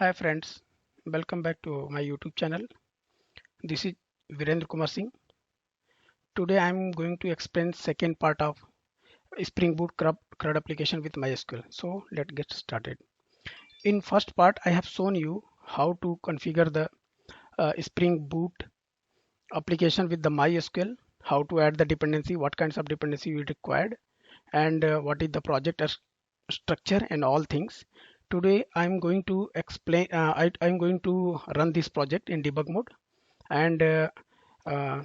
Hi friends, welcome back to my YouTube channel. This is Virendra Kumar Singh. Today I am going to explain second part of Springboot Crud application with MySQL. So let's get started. In first part I have shown you how to configure the Spring Boot application with the MySQL, how to add the dependency, what kinds of dependency you required, and what is the project structure and all things. Today I'm going to explain. I'm going to run this project in debug mode and uh,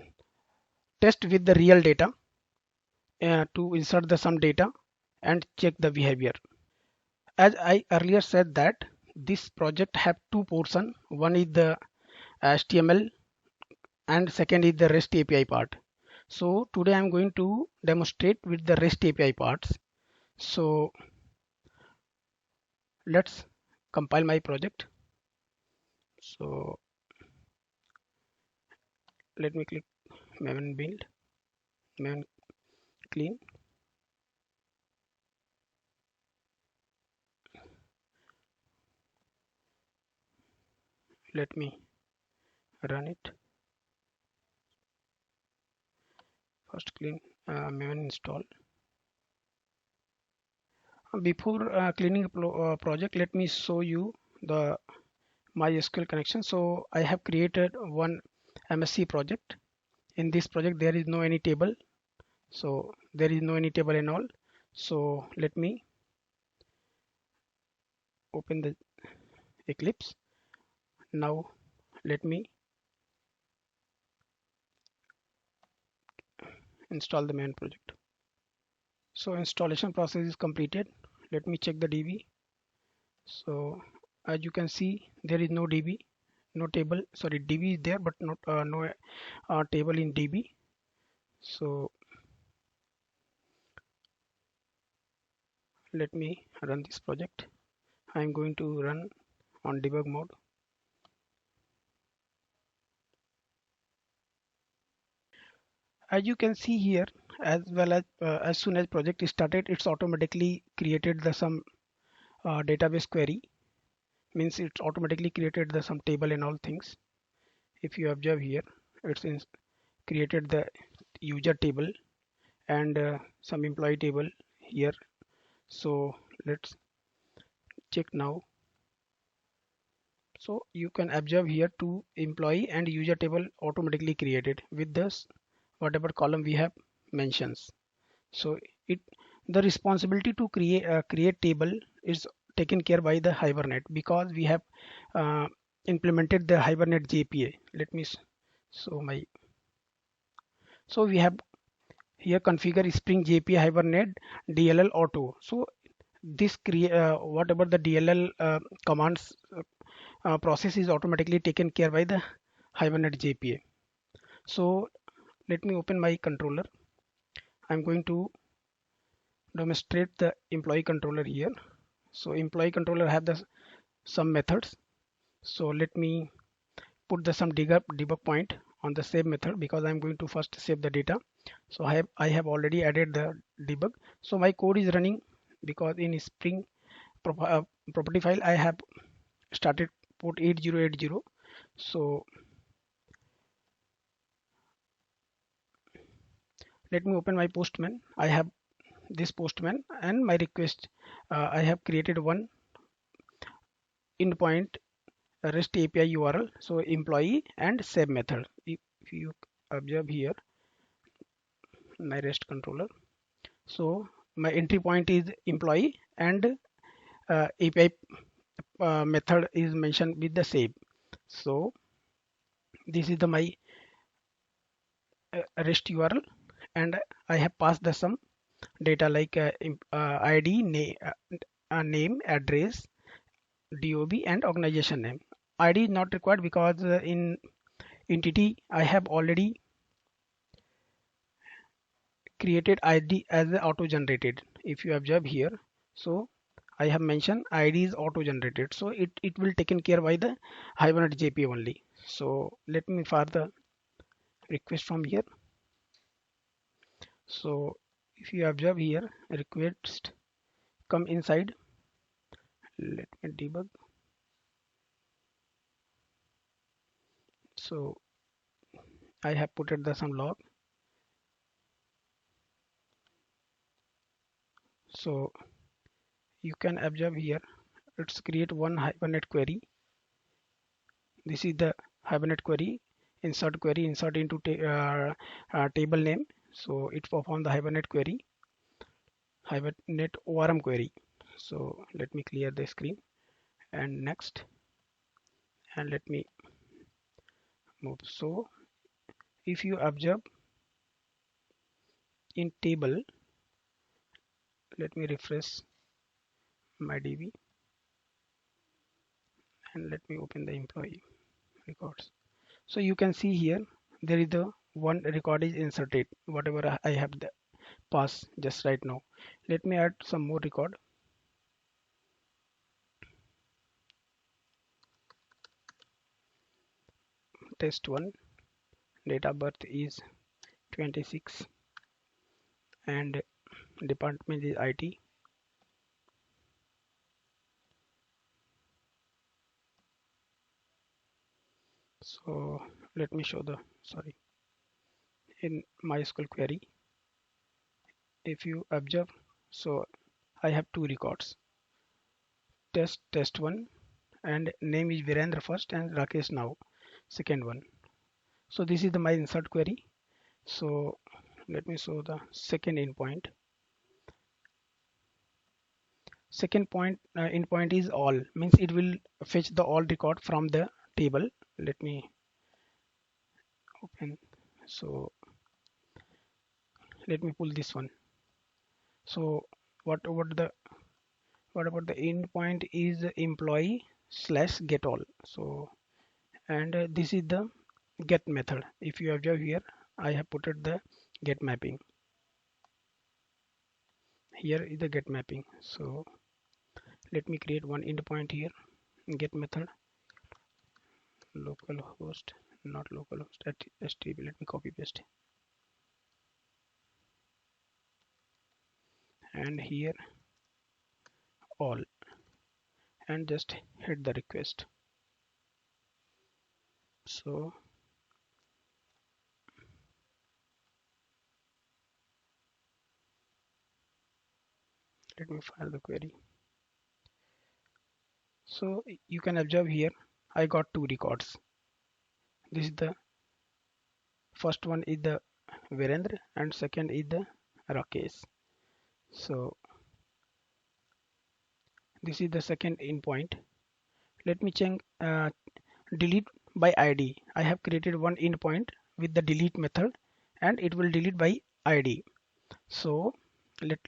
test with the real data to insert the some data and check the behavior. As I earlier said that this project have two portions. One is the HTML and second is the REST API part. So today I'm going to demonstrate with the REST API parts. So let's compile my project. So let me click maven build, maven clean. Let me run it. First clean maven install. Before cleaning project, let me show you the MySQL connection. So I have created one MSC project. In this project there is no any table, so there is no any table and all. So let me open the Eclipse. Now let me install the main project. So installation process is completed. Let me check the DB. So as you can see, there is no DB, no table. Sorry, DB is there but not no table in DB. So let me run this project. I'm going to run on debug mode. As you can see here, as soon as project is started, it's automatically created the some database query. Means it's automatically created the some table and all things. If you observe here, it's created the user table and some employee table here. So let's check now. So you can observe here two employee and user table automatically created with this whatever column we have mentions. So it the responsibility to create table is taken care by the Hibernate because we have implemented the Hibernate JPA. Let me so we have here configure Spring JPA Hibernate DLL auto. So this create whatever the DLL commands process is automatically taken care by the Hibernate JPA. So let me open my controller. I'm going to demonstrate the employee controller here. So employee controller have the some methods. So let me put the some debug point on the save method because I'm going to first save the data. So I have already added the debug. So my code is running because in Spring property file I have started port 8080. So let me open my Postman. I have this Postman and my request. I have created one endpoint REST API URL. So employee and save method. If you observe here my REST controller. So my entry point is employee and API method is mentioned with the save. So this is the my REST URL and I have passed the some data like ID, name, address, DOB and organization name. ID is not required because in entity I have already created ID as auto generated. If you observe here, so I have mentioned ID is auto generated, so it will taken care by the Hibernate JPA only. So let me fire the request from here. So if you observe here, request come inside. Let me debug. So I have put it the some log. So you can observe here, let's create one Hibernate query. This is the Hibernate query, insert into table name. So it performs the Hibernate query, Hibernate ORM query. So let me clear the screen and next, and let me move. So if you observe in table, let me refresh my DB and let me open the employee records. So you can see here there is the one record is inserted, whatever I have the pass just right now. Let me add some more record. Test 1, date of birth is 26 and department is IT. So let me show the, sorry, in MySQL query, if you observe, so I have two records, test 1 and name is Virendra first and Rakesh now second one. So this is the my insert query. So let me show the second endpoint. Second point endpoint is all, means it will fetch the all record from the table. Let me open. So let me pull this one. So what about the endpoint is employee slash get all. So and this is the get method. If you observe here, I have put it the get mapping. Here is the get mapping. So let me create one endpoint here, get method, localhost, not localhost at HTTP. Let me copy paste, and here all, and just hit the request. So let me file the query. So you can observe here I got two records. This is the first one is the Virendra and second is the Rakesh. So this is the second endpoint. Let me change delete by ID. I have created one endpoint with the delete method and it will delete by ID. So let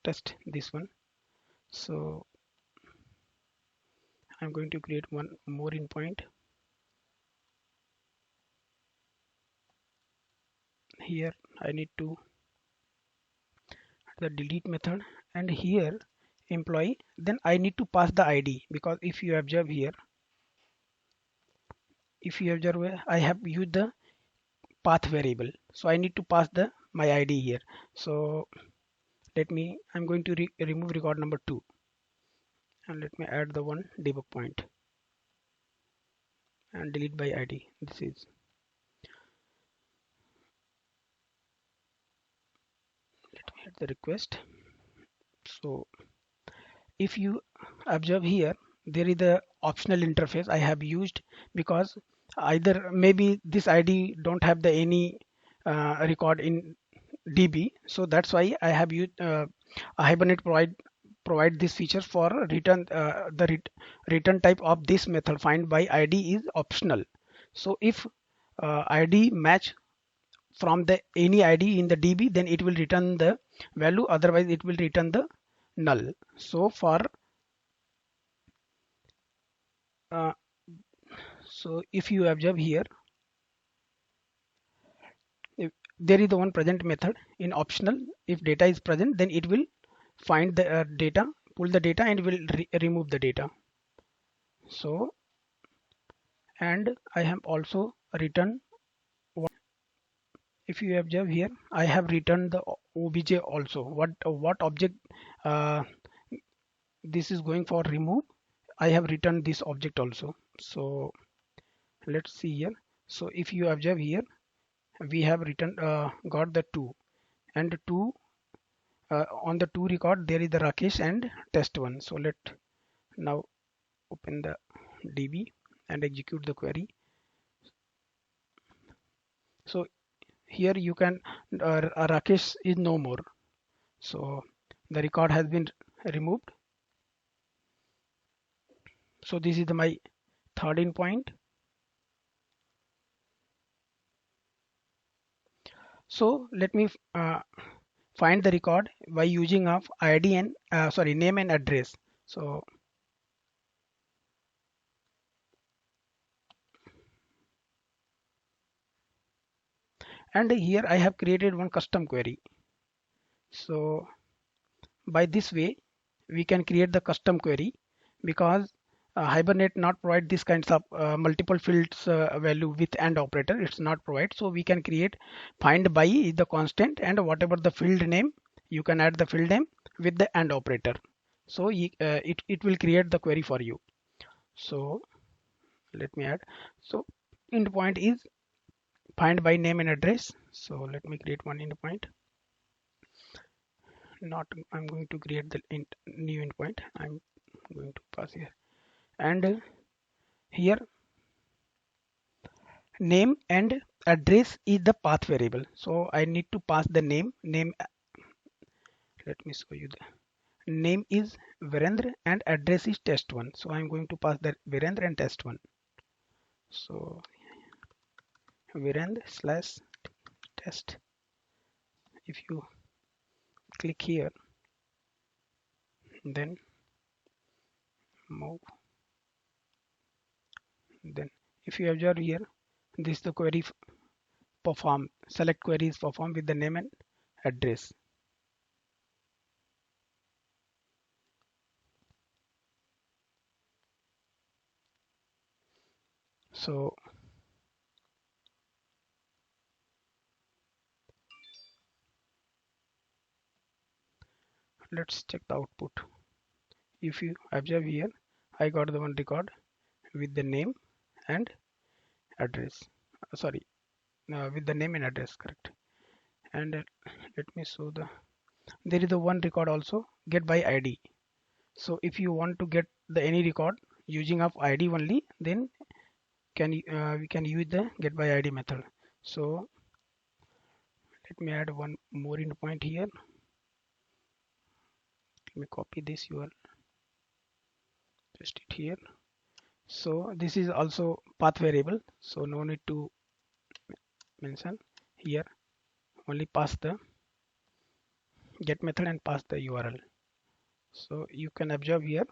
test this one. So I'm going to create one more endpoint. Here I need to the delete method and here employee, then I need to pass the ID, because if you observe here, I have used the path variable, so I need to pass the my ID here. So I'm going to remove record number 2 and let me add the one debug point and delete by ID. This is, let me hit the request. So if you observe here, there is the optional interface I have used, because either maybe this ID don't have the any record in DB, so that's why I have used Hibernate provide this feature for return return type of this method find by ID is optional. So if ID match from the any ID in the DB, then it will return the value, otherwise it will return the null. So for uh, so if you observe here, if there is the one present method in optional, if data is present, then it will find the data, pull the data and will remove the data. So and I have also written, if you observe here, I have written the obj also, what object this is going for remove, I have written this object also. So let's see here. So if you observe here, we have written got the 2, and 2 on the 2 record there is the Rakesh and test1. So let now open the DB and execute the query. So here you can Rakesh is no more, so the record has been removed. So this is my third endpoint. So let me find the record by using of ID and name and address. So and here I have created one custom query. So by this way we can create the custom query, because Hibernate not provide this kinds of multiple fields value with AND operator. It's not provide. So we can create find by is the constant, and whatever the field name you can add the field name with the AND operator. So it will create the query for you. So let me add. So endpoint is find by name and address. So let me create one endpoint. Not I'm going to create the new endpoint. I'm going to pass here, and here name and address is the path variable. So I need to pass the name. Let me show you the name is Virendra and address is test1. So I'm going to pass the Virendra and test1. So Virendra slash test. If you click here, then move, then if you observe here, this is the query perform. Select query is performed with the name and address. So let's check the output. If you observe here, I got the one record with the name and address. With the name and address, correct. And let me show there is a one record also, get by ID. So if you want to get the any record using of ID only, then we can use the get by ID method. So let me add one more endpoint here. Let me copy this URL, paste it here. So this is also path variable, so no need to mention here. Only pass the get method and pass the URL. So you can observe here,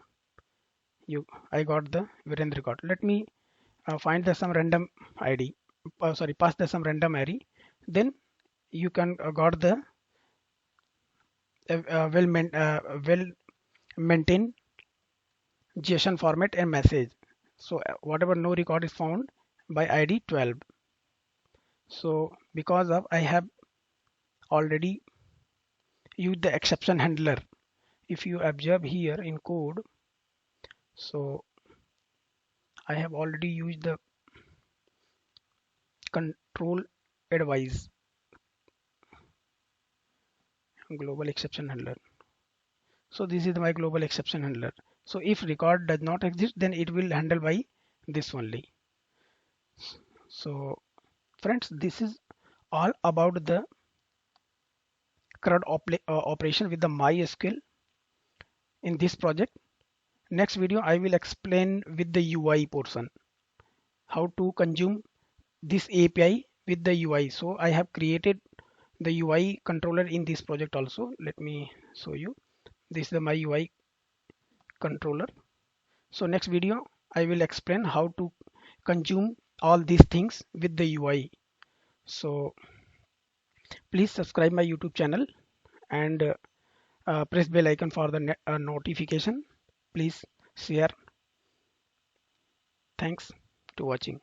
I got the Virendra record. Let me find the some random ID. Pass the some random ID. Then you can got the well maintained JSON format and message. So whatever no record is found by ID 12. So because of I have already used the exception handler. If you observe here in code, so I have already used the control advise global exception handler. So this is my global exception handler. So if record does not exist, then it will handle by this only. So friends, this is all about the Crud operation with the MySQL in this project. Next video I will explain with the UI portion, how to consume this API with the UI. So I have created the UI controller in this project also. Let me show you. This is my UI controller. So next video I will explain how to consume all these things with the UI. So please subscribe my YouTube channel and press bell icon for the notification. Please share. Thanks to watching.